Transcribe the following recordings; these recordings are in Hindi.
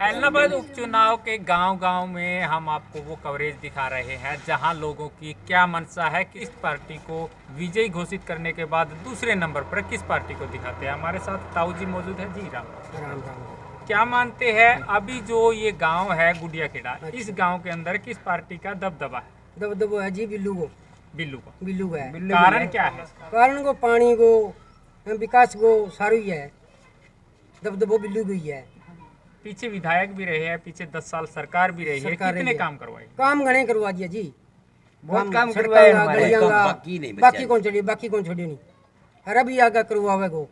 एलनाबाद उपचुनाव के गांव-गांव में हम आपको वो कवरेज दिखा रहे हैं जहां लोगों की क्या मंशा है, किस पार्टी को विजयी घोषित करने के बाद दूसरे नंबर पर किस पार्टी को दिखाते हैं। हमारे साथ ताऊ जी मौजूद है। जी राम राम। क्या मानते हैं अभी जो ये गांव है गुडिया खेड़ा, इस गांव के अंदर किस पार्टी का दबदबा है? दबदबो है जी बिल्लू को है। कारण क्या है? कारण को पानी को विकास को सारू ही है। दबदबो बिल्लू को ही है। पीछे विधायक भी रहे हैं, पीछे 10 साल सरकार भी रही है, कितने काम करवाए? काम घने करवा दिया जी, बहुत काम करवाए। बाकी कौन छोड़ी नहीं। अरे भी आगे करवावे को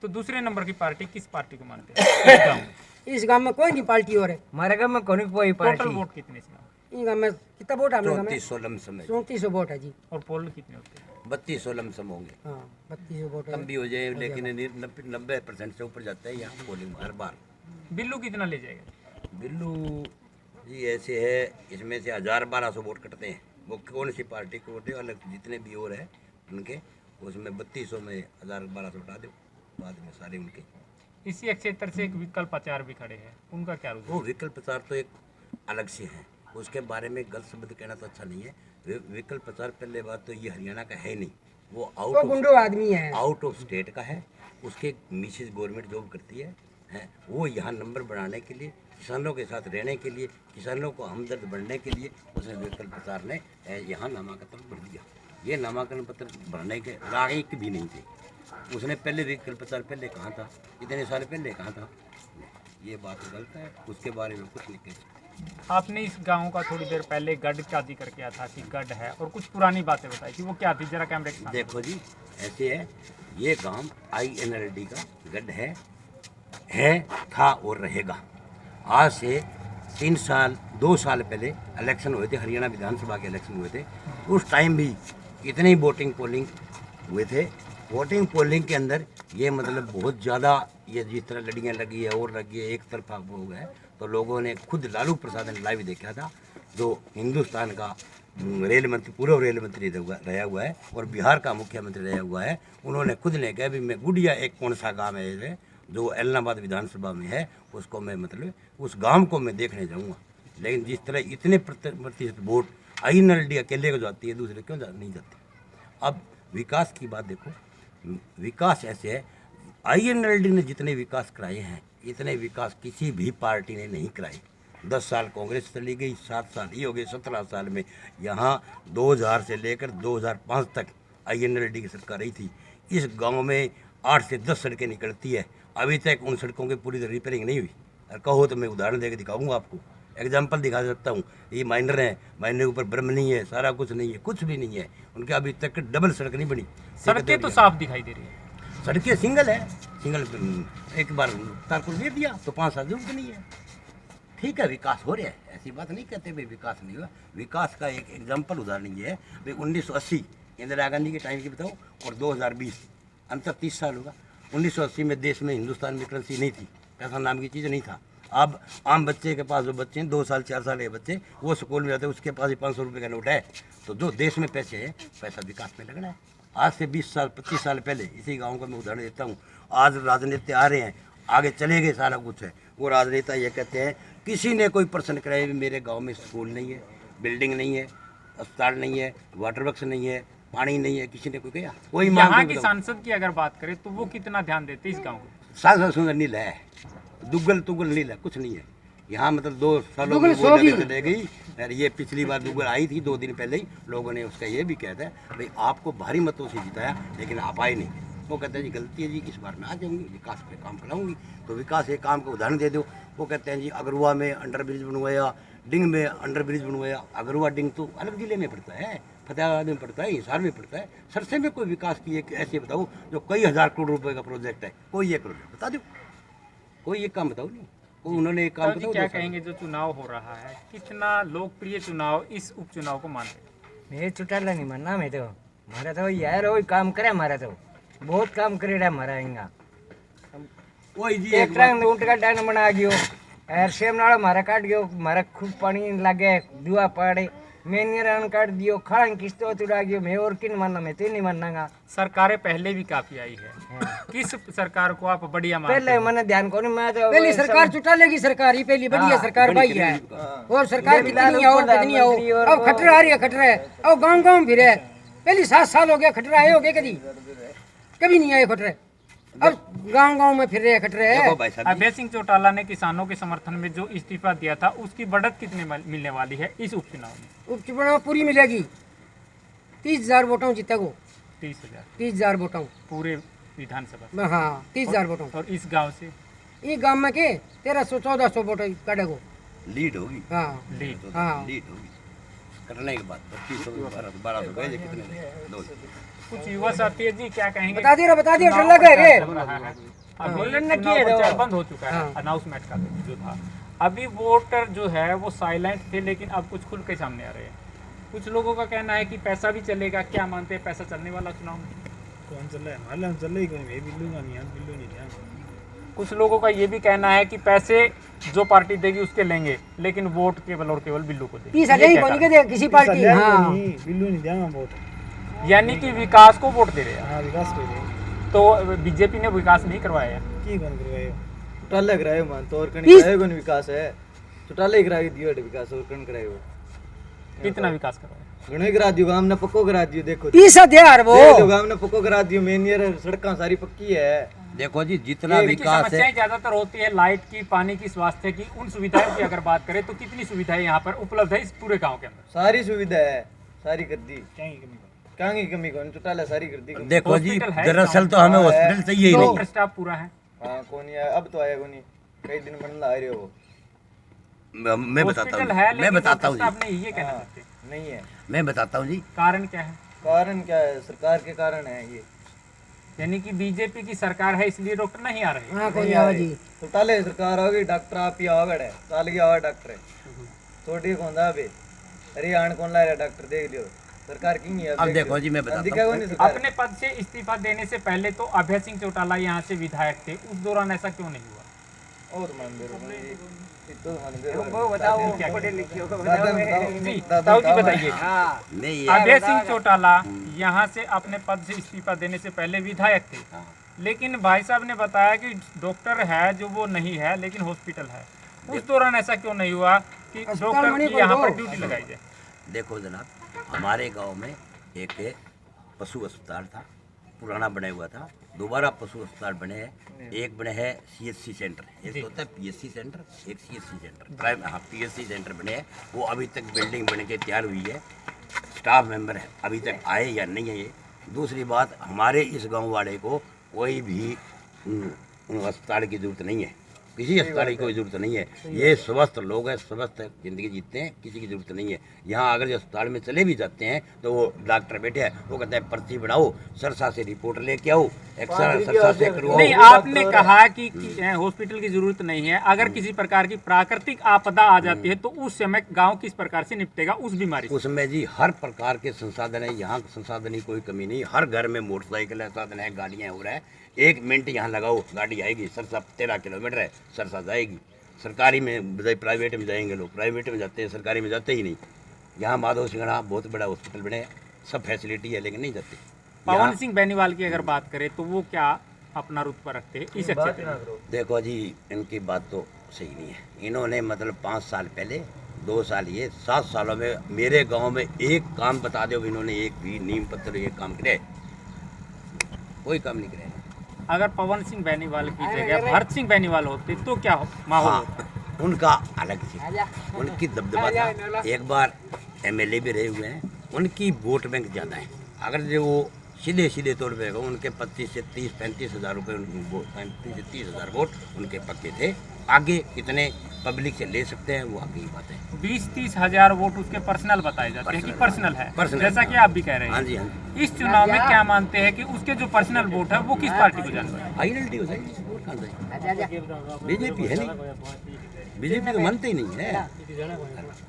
तो दूसरे नंबर की पार्टी किस पार्टी को मानते हैं? इस गांव में कोई नहीं पार्टी और है। हमारे गांव में कोई पार्टी। टोटल वोट कितने से? इस गांव में कितना वोट है? 3400 वोट है जी। और पोल कितने होते हैं? 3200 लमसम होंगे। हाँ 3200 वोट कम भी हो जाए, लेकिन 90% से ऊपर जाता है यहाँ पोलिंग हर बार। बिल्लू कितना ले जाएगा? बिल्लू जी ऐसे है, इसमें से 1000-1200 वोट कटते हैं। वो कौन सी पार्टी को वोट अलग जितने भी और है उनके, उसमें 3200 में 1000-1200 हटा दो, बाद में सारे उनके। इसी क्षेत्र से एक विकल्प प्रचार भी खड़े हैं, उनका क्या रुझान? वो विकल्प प्रचार तो एक अलग से है, उसके बारे में गलत शब्द कहना तो अच्छा नहीं है। विकल्प प्रचार पहले बात तो ये हरियाणा का है नहीं, वो आउट ऑफ स्टेट का है। उसके मिसेज गवर्नमेंट जॉब करती है वो यहाँ नंबर बढ़ाने के लिए, किसानों के साथ रहने के लिए, किसानों को हमदर्द बढ़ने के लिए उसने विकल्प प्रचार ने यहाँ नामांकन भर दिया। ये नामांकन पत्र भरने के लायक भी नहीं थे। उसने पहले विकल्प प्रचार पहले कहा था, इतने साल पहले कहा था। ये बात गलत है, उसके बारे में कुछ नहीं कह सकते। आपने इस गांव का थोड़ी देर पहले गढ़ का जिक्र किया था कि गढ़ है, और कुछ पुरानी बातें बताई थी, वो क्या थी? जरा कैमरे के सामने देखो जी, ऐसे है, ये गांव INLD का गढ़ है, था और रहेगा। आज से 2 साल पहले इलेक्शन हुए थे, हरियाणा विधानसभा के इलेक्शन हुए थे। उस टाइम भी इतने ही वोटिंग पोलिंग हुए थे। वोटिंग पोलिंग के अंदर ये मतलब बहुत ज़्यादा ये जिस तरह लड़ियाँ लगी है और लगी है, एक तरफा हो गया है। तो लोगों ने खुद लालू प्रसाद ने लाइव देखा था, जो हिंदुस्तान का रेल मंत्री, पूर्व रेल मंत्री रहा हुआ है और बिहार का मुख्यमंत्री रहा हुआ है। उन्होंने खुद ने कहा भी मैं गुडिया एक कौन सा गाँव है जो एलनाबाद विधानसभा में है, उसको मैं मतलब उस गाँव को मैं देखने जाऊँगा। लेकिन जिस तरह इतने प्रतिशत वोट INLD अकेले को जाती है, दूसरे क्यों नहीं जाती? अब विकास की बात देखो, विकास ऐसे है, INLD ने जितने विकास कराए हैं इतने विकास किसी भी पार्टी ने नहीं कराए। 10 साल कांग्रेस चली गई, 7 साल ये हो गए, 17 साल में यहाँ 2000 से लेकर 2005 तक INLD की सरकार रही थी। इस गांव में 8 से 10 सड़कें निकलती है, अभी तक उन सड़कों की पूरी तरह रिपेयरिंग नहीं हुई। और कहो तो मैं उदाहरण देकर दिखाऊंगा आपको, एग्जाम्पल दिखा सकता हूँ। ये माइनर है, माइनर के ऊपर ब्रह्म नहीं है, सारा कुछ नहीं है, कुछ भी नहीं है उनके। अभी तक डबल सड़क नहीं बनी। सड़कें तो साफ दिखाई दे रही है, सड़कें सिंगल है, सिंगल एक बार तारपुर दे दिया तो 5 साल जरूरत नहीं है। ठीक है, विकास हो रहा है, ऐसी बात नहीं कहते भाई विकास नहीं हुआ। विकास का एक एग्जाम्पल उदाहरण ये है भाई 1980 इंदिरा गांधी के टाइम की बताओ और 2020 अंतर 30 साल होगा। 1980 में देश में, हिंदुस्तान में करेंसी नहीं थी, पैसा नाम की चीज़ नहीं था। अब आम बच्चे के पास जो बच्चे हैं 2 साल 4 साल के बच्चे, वो स्कूल में जाते हैं, उसके पास ही 500 रुपये का नोट है। तो जो देश में पैसे है, पैसा विकास में लगना है। आज से 20 साल 25 साल पहले इसी गांव का मैं उदाहरण देता हूँ। आज राजनीति आ रहे हैं, आगे चले गए, सारा कुछ है। वो राजनेता ये कहते हैं, किसी ने कोई प्रश्न कराया भी मेरे गांव में स्कूल नहीं है, बिल्डिंग नहीं है, अस्पताल नहीं है, वाटर वर्क्स नहीं है, पानी नहीं है, किसी ने कोई कहा? कोई यहाँ की सांसद की अगर बात करें तो वो कितना ध्यान देते इस गाँव को? सांसद सुंदर नील है, दुग्गल नील है, कुछ नहीं है यहाँ। मतलब 2 सालों में वो रह गई। और ये पिछली बार दुग्गल आई थी 2 दिन पहले ही, लोगों ने उसका ये भी कहता है भाई आपको भारी मतों से जिताया लेकिन आप आए नहीं। वो कहते हैं जी गलती है जी, इस बार मैं आ जाऊँगी, विकास पे काम कराऊंगी। तो विकास एक काम का उदाहरण दे दो। वो कहते हैं जी अगरुआ में अंडर ब्रिज बनवाया, डिंग में अंडर ब्रिज बनवाया। अगरुआ डिंग तो अलग जिले में पड़ता है, फतेहाबाद में पड़ता है, हिसार में पड़ता है। सरसे में कोई विकास की एक ऐसे बताओ जो कई 1000 करोड़ रुपये का प्रोजेक्ट है, कोई एक प्रोजेक्ट बता दो, कोई एक काम बताओ नहीं। उन्होंने एक काम क्या कहेंगे जो चुनाव हो रहा है, कितना लोकप्रिय चुनाव इस उपचुनाव को मानते हैं? मैं चुटाला नहीं मानना, मैं तो मारा तो यार वही काम करे, हमारा तो बहुत काम करेड़ा हमारा हिंगा। वही जी एक रंग ऊँट का डान बना गयो, एर सेम नाल मारा काट गयो, मारा खूब पानी लगे, दुआ पड़े मैंने रान काट दियो खान किस्तो चुरा गयो मैं और किन मानना मैं नहीं माननागा सरकारें पहले भी काफी आई है, किस सरकार को आप बढ़िया मानते पहले हो? मैंने ध्यान को नहीं मैं तो पहली सरकार चौटाले की सरकार ही पहली बढ़िया सरकार भाई है। और सरकार कितनी आओ कितनी आओ, अब खटरा आ रही है, खटरा है अब गांव गांव फिरे। पहली 7 साल हो गया खटरा आए हो गए, कभी नहीं आए खटरे, अब गांव गांव में फिर रहे खटरे है। देखो भाई साहब जी, अभय सिंह चौटाला ने किसानों के समर्थन में जो इस्तीफा दिया था उसकी बढ़त कितने मिलने वाली है इस उपचुनाव में? उपचुनाव पूरी मिलेगी, 30,000 वोटों जीतेगो, 30,000 30,000 वोटों। पूरे विधानसभा से। हाँ 30,000 वोटों। और इस गांव से ये गांव में के 1300-1400 वोट काटेगो। लीड होगी, हाँ लीड। हाँ लीड होगी कटने के बाद 2500 1200 गए कितने रहे? 2 कुछ युवा साथी जी क्या कहेंगे? बता दिया डर लगा रे। चल रहा है। अभी बोलन न चुनाव किए प्रचार दो। बंद हो चुका है, हाँ। अनाउंसमेंट का जो था। अभी वोटर जो है वो साइलेंट थे, लेकिन अब कुछ खुल के सामने आ रहे हैं। कुछ लोगों का कहना है कि पैसा भी चलेगा, क्या मानते हैं पैसा चलने वाला चुनाव में? कौन चल रहा है? मालूम चल रही कोई बिल्लू का नहीं, बिल्लू नहीं ध्यान। कुछ लोगों का ये भी कहना है कि पैसे जो पार्टी देगी उसके लेंगे, लेकिन वोट केवल और केवल बिल्लू को देंगे। 30,000 ही कौन के दे किसी पार्टी। हाँ बिल्लू नहीं ध्यान बहुत। यानी कि विकास को वोट दे रहे हैं। हाँ विकास कर रहे तो बीजेपी ने विकास नहीं करवाया है। की कौन करवाए? चुटाले करायो मान तो और कण तीस- करायो कोन विकास है। चुटाले करायो दियो विकास और कण करायो। कितना विकास करवाया? घणो करा दियो, गाम ने पक्को करा दियो। देखो 30,000 वो देख लो, गाम ने पक्को करा दियो। मेन ये सड़कां सारी पक्की है। देखो जी जितना इनकी विकास समस्याएं है, ज्यादातर होती है लाइट की, पानी की, स्वास्थ्य की। उन सुविधाओं की अगर बात करें तो कितनी सुविधाएं यहाँ पर उपलब्ध है इस पूरे गांव के अंदर? सारी सुविधा है, सारी कर दी। क्या ही कमी? कहां की कमी कौन? चुटाले सारी कर दी। देखो जी हॉस्पिटल है दरअसल तो हमें हॉस्पिटल चाहिए ही डॉक्टर नहीं। स्टाफ पूरा है। हां कौन है? अब तो आया कोनी, कई दिन बनला आ रहे हो। मैं बताता हॉस्पिटल है हूँ, मैं लेकिन बताता हूँ डॉक्टर साहब जी, ने ये कहना चाहते हैं। नहीं है। मैं बताता हूँ जी। कारण क्या है? कारण क्या है? सरकार के कारण है ये। यानी कि बीजेपी की सरकार है इसलिए डॉक्टर नहीं आ रहे। हाँ कौन आवा जी। चुटाले सरकार आ गई, डॉक्टर आप ही आवड़ है। साल की आवा डॉक्टर है। छोटी कौन दा बे? अरे आन कौन ला रहा डॉक्टर? देख लियो सरकार की नहीं है। अब देखो जी मैं बताता दिखा हूँ, कोनी सरकार। अपने पद से इस्तीफा देने से पहले तो अभय सिंह चौटाला यहाँ से विधायक थे, उस दौरान ऐसा क्यों नहीं हुआ? और मान दे रहो जी, तो मान दे रहो। वो बताओ क्या पढ़े लिखे हो दादा बताओ। बताओ। जी दादा ताऊ जी बताइए। हाँ नहीं ये अभय सिंह चौटाला यहाँ से अपने पद से इस्तीफा देने से पहले विधायक थे, लेकिन भाई साहब ने बताया कि डॉक्टर है जो वो नहीं है, लेकिन हॉस्पिटल है। उस दौरान ऐसा क्यों नहीं हुआ कि डॉक्टर मणि की को यहाँ दो। पर ड्यूटी लगाई जाए? देखो जनाब, हमारे गांव में एक पशु अस्पताल था, पुराना बना हुआ था। दोबारा पशु अस्पताल बने हैं। एक बने हैं CSC सेंटर, एक तो होता है PSC सेंटर, एक CSC सेंटर। प्राइम हाँ PSC सेंटर बने हैं, वो अभी तक बिल्डिंग बन के तैयार हुई है। स्टाफ मेंबर है अभी तक आए या नहीं है ये दूसरी बात। हमारे इस गांव वाले को कोई भी अस्पताल की जरूरत नहीं है, किसी अस्पताल की कोई जरूरत नहीं है। ये स्वस्थ लोग हैं, स्वस्थ जिंदगी जीते हैं, किसी की जरूरत नहीं है। यहाँ अगर जो अस्पताल में चले भी जाते हैं तो वो डॉक्टर बैठे हैं, वो कहते हैं पर्ची बनाओ, सरसा से रिपोर्ट लेके आओ, एक्सरे सरसा से करवाओ। नहीं, आपने कहा कि हॉस्पिटल की जरूरत नहीं है। अगर किसी प्रकार की प्राकृतिक आपदा आ जाती है तो उस समय गांव किस प्रकार से निपटेगा उस बीमारी से? उसमें जी हर प्रकार के संसाधन है, यहाँ संसाधन की कोई कमी नहीं। हर घर में मोटरसाइकिल है, साधन है, गाड़ियाँ हो रहा है। 1 मिनट यहाँ लगाओ, गाड़ी आएगी। सरसा 13 किलोमीटर है, सरसा जाएगी। सरकारी में बजाय प्राइवेट में जाएंगे लोग, प्राइवेट में जाते हैं, सरकारी में जाते ही नहीं। यहाँ माधव सिंगड़ा बहुत बड़ा हॉस्पिटल बने हैं, सब फैसिलिटी है, लेकिन नहीं जाते। पवन सिंह बेनीवाल की अगर बात करें तो वो क्या अपना रुतबा रखते हैं इस अच्छे पे? देखो जी इनकी बात तो सही नहीं है। इन्होंने मतलब 5 साल पहले, 2 साल ये, 7 सालों में मेरे गांव में एक काम बता दो, इन्होंने एक भी नीम पत्थर एक काम करे? कोई काम नहीं करे। अगर पवन सिंह बेनीवाल की जगह भरत सिंह बेनीवाल होते तो क्या माहौल होता? हाँ, उनका अलग थी, उनकी दबदबा था। एक बार MLA भी रहे हुए हैं, उनकी वोट बैंक ज़्यादा है। अगर जो वो सीधे सीधे तौर पे उनके 25 से 30-35 हज़ार रुपये, 35 से 30 हज़ार वोट उनके पक्के थे। आगे कितने पब्लिक से ले सकते हैं वो आगे की बात है। 20-30 हजार वोट उसके पर्सनल बताए जाते हैं कि पर्सनल है, पर्सनल। जैसा कि आप भी कह रहे हाँ हैं। जी हाँ जी। इस चुनाव में क्या मानते हैं कि उसके जो पर्सनल वोट है वो किस पार्टी को जाना है? INLD हो जाएगी, वोट कहाँ जाएगी? बीजेपी है नहीं, बीजेपी तो मानते ही नहीं है।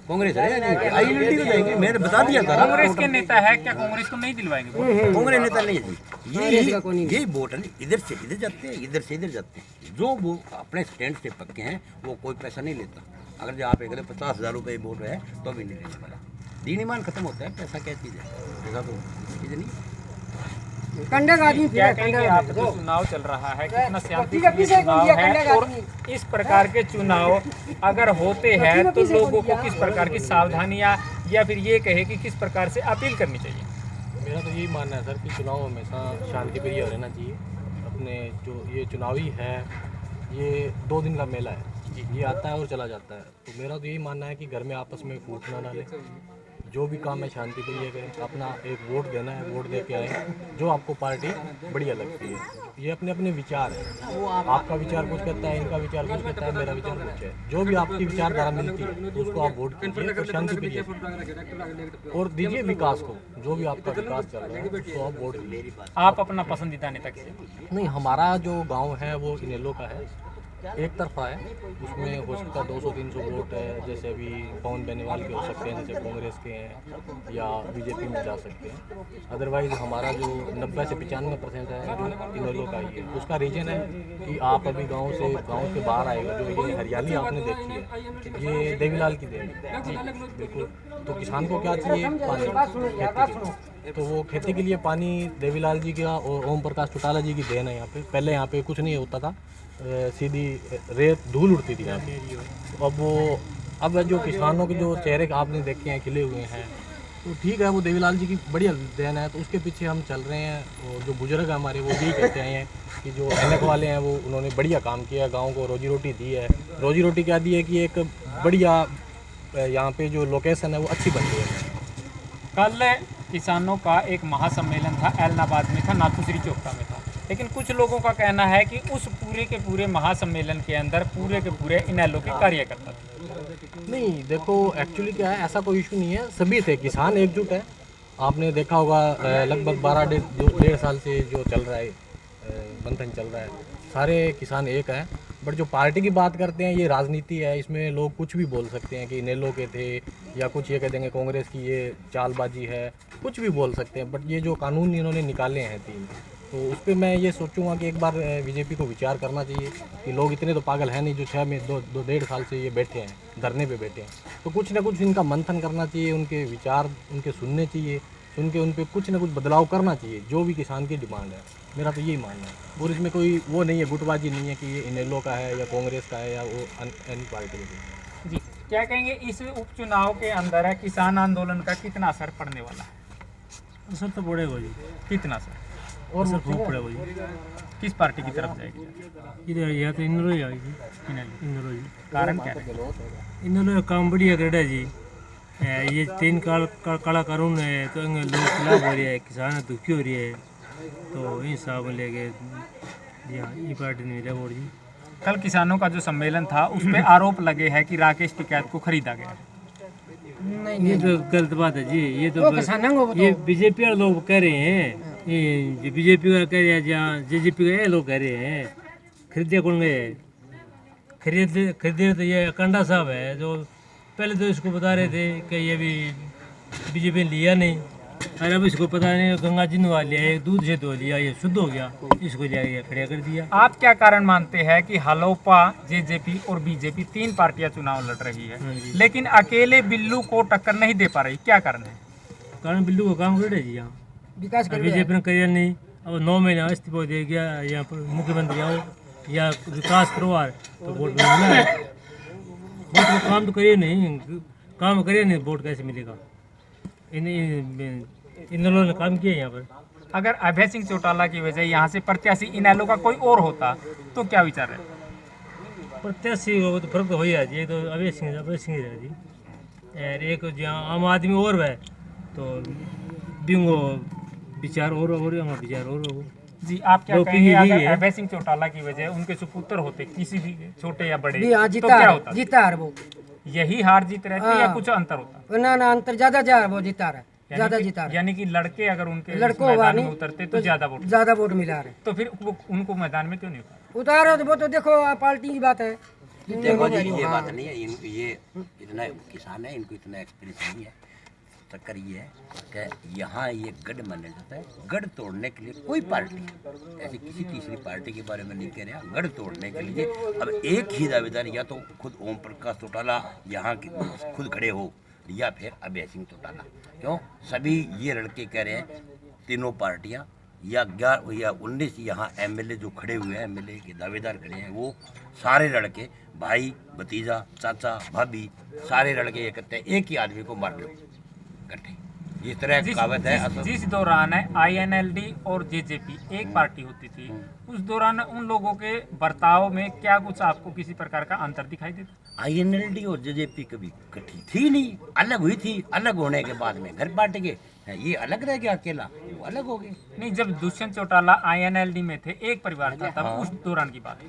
कांग्रेस है नहीं, INLD को जाएंगे। मैंने बता दिया था। कांग्रेस के नेता है, क्या कांग्रेस को नहीं दिलवाएंगे वोट? कांग्रेस नेता नहीं है जी, ये वोट है नहीं, इधर से इधर जाते हैं, इधर से इधर जाते हैं। जो वो अपने स्टैंड से पक्के हैं वो कोई पैसा नहीं लेता। अगर जो आप एक 50 हज़ार रुपये वोट है तो भी नहीं लेने वाला। दीन ईमान खत्म होता है, पैसा क्या चीज़ है? पैसा तो चीज़ नहीं। कंडे का आदमी क्या फिरे, कहेंगे कंडे आप, का जो चुनाव चल रहा है कितना पति शांति का पीछे चुनाव कौन दिया, है, कंडे का और आदमी। इस प्रकार के चुनाव अगर होते हैं तो लोगों को किस प्रकार की सावधानियां या फिर ये कहे कि किस प्रकार से अपील करनी चाहिए? मेरा तो यही मानना है सर कि चुनाव हमेशा शांतिप्रिय रहना चाहिए। अपने जो ये चुनावी है ये 2 दिन का मेला है, ये आता है और चला जाता है। तो मेरा तो यही मानना है कि घर में आपस में फूट ना डालें, जो भी काम है शांतिप्रिय करें, अपना एक वोट देना है, वोट दे के आए जो आपको पार्टी बढ़िया लगती है। ये अपने अपने विचार है, आपका विचार कुछ कहता है, इनका विचार कुछ कहता है, मेरा विचार कुछ है। जो भी आपकी विचारधारा मिलती है तो उसको आप वोट कीजिए और शांतिप्रिय और दीजिए विकास को, जो भी आपका विकास चल रहा है उसको आप वोट दीजिए। आप अपना पसंदीदा नेता किसे? नहीं, हमारा जो गांव है वो इनेलो का है, एक तरफा है, उसमें हो सकता है 200-300 वोट है। जैसे अभी पवन बेनीवाल के हो सकते हैं, जैसे कांग्रेस के हैं या बीजेपी में जा सकते हैं। अदरवाइज़ हमारा जो 90 से 95% है जो इनेलो का ही है। उसका रीज़न है कि आप अभी गांव से बाहर आएगा, जो ये हरियाली आपने देखी है ये देवीलाल की देन है जी, बिल्कुल। तो किसान को क्या चाहिए? पानी, खेती के लिए। तो वो खेती के लिए पानी देवीलाल जी का और ओम प्रकाश चौटाला जी की देन है यहाँ पे। पहले यहाँ पे कुछ नहीं होता था, सीधी रेत धूल उड़ती थी यहाँ पे। तो अब जो किसानों के जो चेहरे आपने देखे हैं खिले हुए हैं, तो ठीक है, वो देवीलाल जी की बढ़िया देन है। तो उसके पीछे हम चल रहे हैं। और जो बुजुर्ग हैं हमारे वो यही कहते आए हैं कि जो एनएक वाले हैं वो उन्होंने बढ़िया काम किया, गाँव को रोजी रोटी दी है। रोजी रोटी क्या दी है कि एक बढ़िया यहाँ पे जो लोकेशन है वो अच्छी बन गई है। कल किसानों का एक महासम्मेलन था, एलनाबाद में था, नाथुश्री चौकटा में था, लेकिन कुछ लोगों का कहना है कि उस पूरे के पूरे महासम्मेलन के अंदर पूरे के पूरे इनेलो के कार्यकर्ता थे। नहीं, देखो एक्चुअली क्या है, ऐसा कोई इशू नहीं है, सभी थे, किसान एकजुट है। आपने देखा होगा लगभग 12-1.5 साल से जो चल रहा है मंथन चल रहा है, सारे किसान एक हैं। बट जो पार्टी की बात करते हैं ये राजनीति है, इसमें लोग कुछ भी बोल सकते हैं कि इनेलो के थे या कुछ ये कह देंगे कांग्रेस की ये चालबाजी है, कुछ भी बोल सकते हैं। बट ये जो कानून इन्होंने निकाले हैं 3, तो उस पर मैं ये सोचूंगा कि एक बार बीजेपी को विचार करना चाहिए कि लोग इतने तो पागल हैं नहीं जो 1.5 साल से ये बैठे हैं, धरने पे बैठे हैं। तो कुछ ना कुछ इनका मंथन करना चाहिए, उनके विचार उनके सुनने चाहिए, सुन के उन पर कुछ ना कुछ बदलाव करना चाहिए, जो भी किसान की डिमांड है। मेरा तो यही मानना है। और इसमें कोई वो नहीं है, गुटबाजी नहीं है कि ये इनेलो का है या कांग्रेस का है या वो एनी पार्टी का। जी, क्या कहेंगे इस उपचुनाव के अंदर है किसान आंदोलन का कितना असर पड़ने वाला है? असर तो पड़ेगा जी, कितना सर? और असर खूब पड़ेगा जी। किस पार्टी की तरफ जाएगी? इधर या तो इनरो ही आएगी, इनेलो। इनरो जी। कारण क्या है? इन्होंने काम बढ़िया करा जी। ये 3 काला कानून है तो लोग खिलाफ हो रही है, किसान दुखी हो रही है, तो इन हिसाब में लेके जी हाँ ये पार्टी ने मिला वोट जी। कल किसानों का जो सम्मेलन था उस पे आरोप लगे हैं कि राकेश टिकैत को खरीदा गया है। ये तो गलत बात है जी। ये तो ये बीजेपी वाले लोग कह रहे हैं, ये बीजेपी का कह रहे हैं, जहाँ जेजेपी का ये लोग कह रहे हैं खरीदे कौन गए, खरीदे तो ये कंडा साहब है, जो पहले तो इसको बता रहे थे कि ये भी बीजेपी ने लिया नहीं, और अब इसको पता नहीं गंगा जी ने लिया, एक दूध से धो लिया, ये शुद्ध हो गया, इसको लिया खड़ा कर दिया। आप क्या कारण मानते हैं कि हलोपा, जेजेपी और बीजेपी 3 पार्टियां चुनाव लड़ रही है, लेकिन अकेले बिल्लू को टक्कर नहीं दे पा रही, क्या कारण है? कारण बिल्लू को काम कर जी, यहाँ विकास बीजेपी ने करियर नहीं। अब 9 महीना इस्तीफा दे गया, यहाँ पर मुख्यमंत्री आओ या विकास करवा तो वोट मिलना है, वोट को काम तो करिए नहीं, काम करिए नहीं, वोट कैसे मिलेगा? इन लोगों ने काम किया यहाँ पर। अगर अभय सिंह चौटाला की वजह यहाँ से प्रत्याशी इनेलो का कोई और होता तो क्या विचार है? प्रत्याशी हो तो फर्क तो हो ही है जी, तो अभय सिंह है जी। और एक जहाँ आम आदमी और है तो बिंगो विचार और विचार और हो जी। आप क्या कहेंगे अगर अभय सिंह चौटाला की वजह उनके सुपुत्र होते किसी भी छोटे या बड़े तो क्या होता? जीता है वो, यही हार जीत रहती या कुछ अंतर होता? ना अंतर ज्यादा जा वो जीता है, ज्यादा जीता है। यानी कि लड़के अगर उनके लड़कों मैदान में उतरते तो ज्यादा वोट मिला रहे, तो फिर वो उनको मैदान में क्यों नहीं उतारो? तो वो तो देखो पार्टी की बात है। देखो जी ये बात नहीं है, ये इतना किसान है, इनको इतना एक्सपीरियंस नहीं है। चक्कर ये है कि यहाँ ये गढ़ माना जाता है, गढ़ तोड़ने के लिए कोई पार्टी ऐसी किसी तीसरी पार्टी के बारे में नहीं कह रहा, गढ़ तोड़ने के लिए अब एक ही दावेदार, या तो खुद ओम प्रकाश चौटाला यहाँ खुद खड़े हो या फिर अभय सिंह चौटाला। क्यों? सभी ये लड़के कह रहे हैं, तीनों पार्टियां या 11 या 19 यहाँ एमएलए जो खड़े हुए हैं, एमएलए के दावेदार खड़े हैं, वो सारे लड़के भाई, भतीजा, चाचा, भाभी, सारे लड़के ये कहते हैं एक ही आदमी को मार लो इकट्ठे। इस तरह की कहावत है। जिस दौरान आईएनएलडी और जेजेपी एक पार्टी होती थी, उस दौरान उन लोगों के बर्ताव में क्या कुछ आपको किसी प्रकार का अंतर दिखाई देता? आईएनएलडी और जेजेपी कभी इकट्ठी थी नहीं, अलग हुई थी। अलग होने के बाद में घर बांट गए, ये अलग रह गया अकेला, वो अलग हो गए। नहीं, जब दुष्यंत चौटाला आईएनएलडी में थे, एक परिवार था, तब उस दौरान की बात।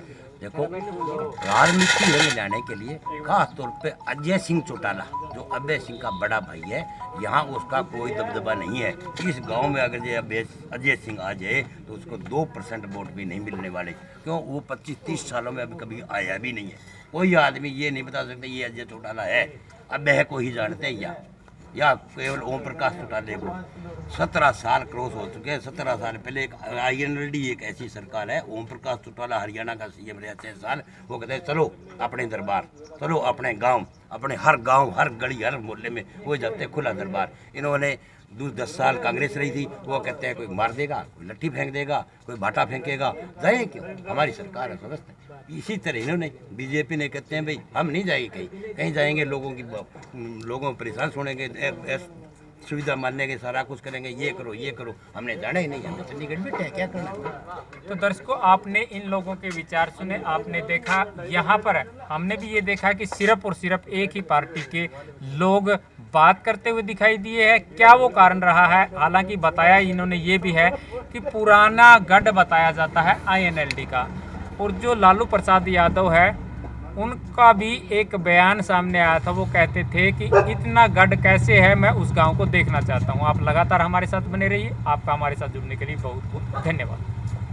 देखो, राजनीति रंग लाने के लिए खास तौर पे अजय सिंह चौटाला जो अभय सिंह का बड़ा भाई है, यहाँ उसका कोई दबदबा नहीं है। इस गांव में अगर ये अजय सिंह आ जाए तो उसको 2% वोट भी नहीं मिलने वाले। क्यों? वो 25-30 सालों में अभी कभी आया भी नहीं है। कोई आदमी ये नहीं बता सकता ये अजय चौटाला है। अभय को ही जानते हैं या केवल ओम प्रकाश चौटाले को। 17 साल क्रॉस हो चुके हैं। 17 साल पहले एक आईएनएलडी एक ऐसी सरकार है, ओम प्रकाश चौटाला हरियाणा का सीएम रहे 6 साल। वो कहते हैं चलो अपने दरबार, चलो अपने गांव, अपने हर गांव, हर गली, हर मोहल्ले में वो जाते खुला दरबार। इन्होंने 10 साल कांग्रेस रही थी, वो कहते हैं कोई मार देगा, कोई लट्ठी फेंक देगा, कोई भाटा फेंकेगा, जाए क्यों? हमारी सरकार है, समझते हैं। इसी तरह इन्होंने बीजेपी ने कहते हैं भाई हम नहीं जाएंगे कहीं जाएंगे, लोगों को परेशान छोड़ेंगे, सुविधा मानने के सारा कुछ करेंगे, ये करो, हमने जाना ही नहीं, हमें चंडीगढ़ में क्या करना। तो दर्शकों, आपने इन लोगों के विचार सुने, आपने देखा यहाँ पर हमने भी ये देखा कि सिर्फ और सिर्फ एक ही पार्टी के लोग बात करते हुए दिखाई दिए हैं। क्या वो कारण रहा है? हालांकि बताया इन्होंने ये भी है कि पुराना गढ़ बताया जाता है आईएनएलडी का, और जो लालू प्रसाद यादव है उनका भी एक बयान सामने आया था। वो कहते थे कि इतना गढ़ कैसे है, मैं उस गांव को देखना चाहता हूं। आप लगातार हमारे साथ बने रहिए। आपका हमारे साथ जुड़ने के लिए बहुत बहुत धन्यवाद।